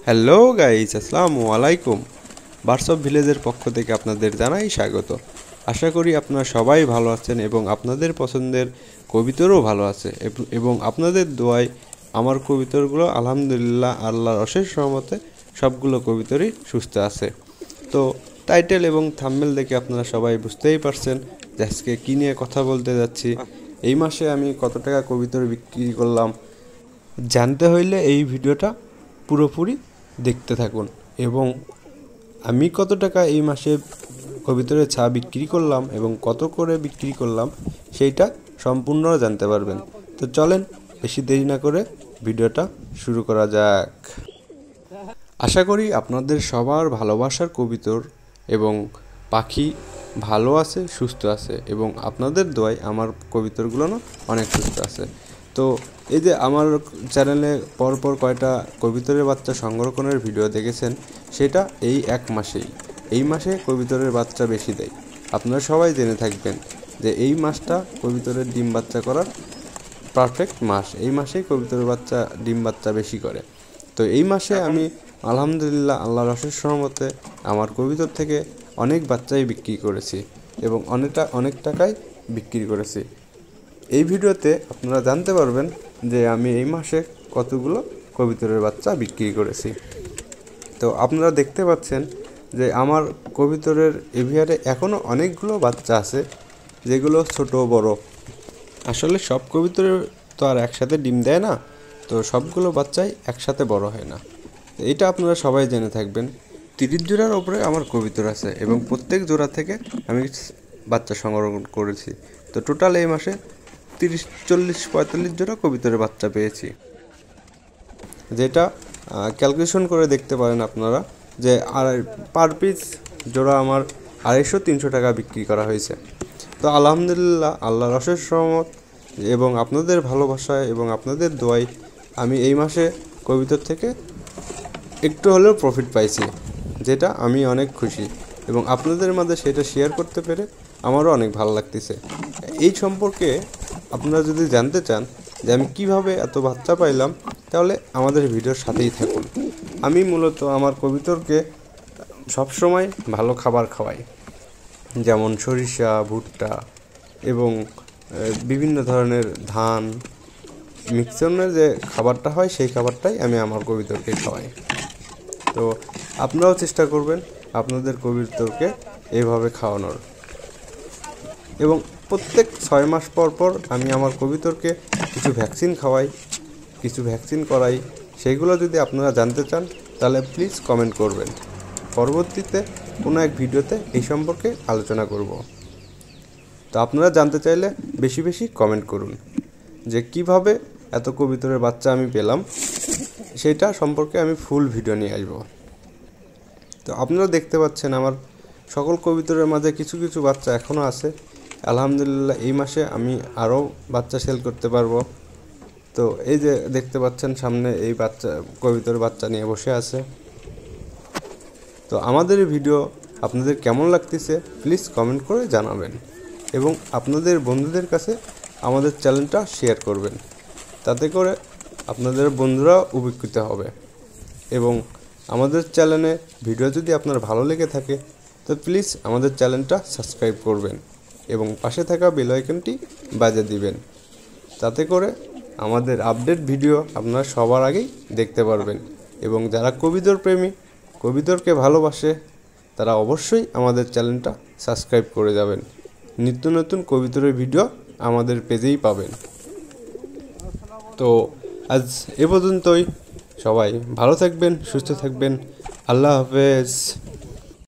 Hello guys, আসসালামু আলাইকুম। Birds of ভিলেজের পক্ষ থেকে আপনাদের জানাই স্বাগত। আশা করি আপনারা সবাই ভালো আছেন এবং আপনাদের পছন্দের কবিতরও ভালো আছে এবং আপনাদের দোয়ায় আমার কবিতরগুলো আলহামদুলিল্লাহ আল্লাহর অশেষ রহমতে সবগুলো কবিতরই সুস্থ আছে। তো টাইটেল এবং থাম্বনেল দেখে আপনারা সবাই বুঝতেই পারছেন যে আজকে কী নিয়ে কথা বলতে যাচ্ছি। এই মাসে আমি কত টাকা কবিতর বিক্রি করলাম জানতে হইলে এই ভিডিওটা পুরোপুরি দেখতে থাকুন এবং আমি কত টাকা এই মাসে কবিতরের ছা বিক্রি করলাম এবং কত করে বিক্রি করলাম সেইটা সম্পূর্ণ জানতে পারবেন। তো চলেন বেশি দেরি না করে ভিডিওটা শুরু করা যাক। আশা করি আপনাদের সবার ভালোবাসার কবিতর এবং পাখি ভালো আছে, সুস্থ আছে এবং আপনাদের দোয়ায় আমার কবিতরগুলো না অনেক সুস্থ আছে। তো এই যে আমার চ্যানেলে পরপর কয়টা কবিতরের বাচ্চা সংরক্ষণের ভিডিও দেখেছেন, সেটা এই মাসেই। এই মাসে কবিতরের বাচ্চা বেশি দেয়। আপনারা সবাই জেনে থাকবেন যে এই মাসটা কবিতরের ডিম বাচ্চা করার পারফেক্ট মাস। এই মাসেই কবিতরের বাচ্চা ডিম বাচ্চা বেশি করে। তো এই মাসে আমি আলহামদুলিল্লাহ আল্লাহর অশেষ রহমতে আমার কবিতর থেকে অনেক বাচ্চাই বিক্রি করেছি এবং অনেক টাকায় বিক্রি করেছি। এই ভিডিওতে আপনারা জানতে পারবেন যে আমি এই মাসে কতগুলো কবিতরের বাচ্চা বিক্রি করেছি। তো আপনারা দেখতে পাচ্ছেন যে আমার কবিতরের এভিয়ারে এখনও অনেকগুলো বাচ্চা আছে, যেগুলো ছোট বড়। আসলে সব কবিতরের তো আর একসাথে ডিম দেয় না, তো সবগুলো বাচ্চাই একসাথে বড় হয় না। এটা আপনারা সবাই জেনে থাকবেন। 30 জোড়ার ওপরে আমার কবিতর আছে এবং প্রত্যেক জোড়া থেকে আমি বাচ্চা সংরক্ষণ করেছি। তো টোটাল এই মাসে 30, 40, 45 জোড়া কবিতরের বাচ্চা পেয়েছি, যেটা ক্যালকুলেশন করে দেখতে পারেন আপনারা যে পার পিস জোড়া আমার 250-300 টাকা বিক্রি করা হয়েছে। তো আলহামদুলিল্লাহ আল্লাহর অশেষ রহমত এবং আপনাদের ভালোবাসায় এবং আপনাদের দোয়ায় আমি এই মাসে কবিতর থেকে একটু হলেও প্রফিট পাইছি, যেটা আমি অনেক খুশি এবং আপনাদের মাঝে সেটা শেয়ার করতে পেরে আমারও অনেক ভালো লাগতেছে। এই সম্পর্কে আপনারা যদি জানতে চান যে আমি কিভাবে এত বাচ্চা পাইলাম, তাহলে আমাদের ভিডিওর সাথেই থাকুন। আমি মূলত আমার কবিতরকে সবসময় ভালো খাবার খাওয়াই, যেমন সরিষা, ভুট্টা এবং বিভিন্ন ধরনের ধান মিক্সনের যে খাবারটা হয় সেই খাবারটাই আমি আমার কবিতরকে খাওয়াই। তো আপনারাও চেষ্টা করবেন আপনাদের কবিতরকে এইভাবে খাওয়ানোর। এবং প্রত্যেক 6 মাস পর পর আমি আমার কবিতরকে কিছু ভ্যাকসিন খাওয়াই, কিছু ভ্যাকসিন করাই। সেইগুলো যদি আপনারা জানতে চান তাহলে প্লিজ কমেন্ট করবেন। পরবর্তীতে কোনো এক ভিডিওতে এই সম্পর্কে আলোচনা করব। তো আপনারা জানতে চাইলে বেশি বেশি কমেন্ট করুন যে কিভাবে এত কবিতরের বাচ্চা আমি পেলাম, সেটা সম্পর্কে আমি ফুল ভিডিও নিয়ে আসবো। তো আপনারা দেখতে পাচ্ছেন আমার সকল কবিতরের মাঝে কিছু কিছু বাচ্চা এখনও আছে। আলহামদুলিল্লাহ এই মাসে আমি আরও বাচ্চা সেল করতে পারবো। তো এই যে দেখতে পাচ্ছেন সামনে এই কবিতরের বাচ্চা নিয়ে বসে আছে। তো আমাদের এই ভিডিও আপনাদের কেমন লাগতেছে প্লিজ কমেন্ট করে জানাবেন এবং আপনাদের বন্ধুদের কাছে আমাদের চ্যানেলটা শেয়ার করবেন। তাতে করে আপনাদের বন্ধুরাও উপকৃত হবে এবং আমাদের চ্যানেলে ভিডিও যদি আপনার ভালো লেগে থাকে তো প্লিজ আমাদের চ্যানেলটা সাবস্ক্রাইব করবেন এবং পাশে থাকা বেল আইকনটি বাজিয়ে দিবেন। তাতে করে আমাদের আপডেট ভিডিও আপনারা সবার আগেই দেখতে পারবেন এবং যারা কবিতর প্রেমী, কবিতরকে ভালোবাসে, তারা অবশ্যই আমাদের চ্যানেলটা সাবস্ক্রাইব করে যাবেন। নিত্য নতুন কবিতরের ভিডিও আমাদের পেজেই পাবেন। তো আজ এ পর্যন্তই। সবাই ভালো থাকবেন, সুস্থ থাকবেন। আল্লাহ হাফেজ।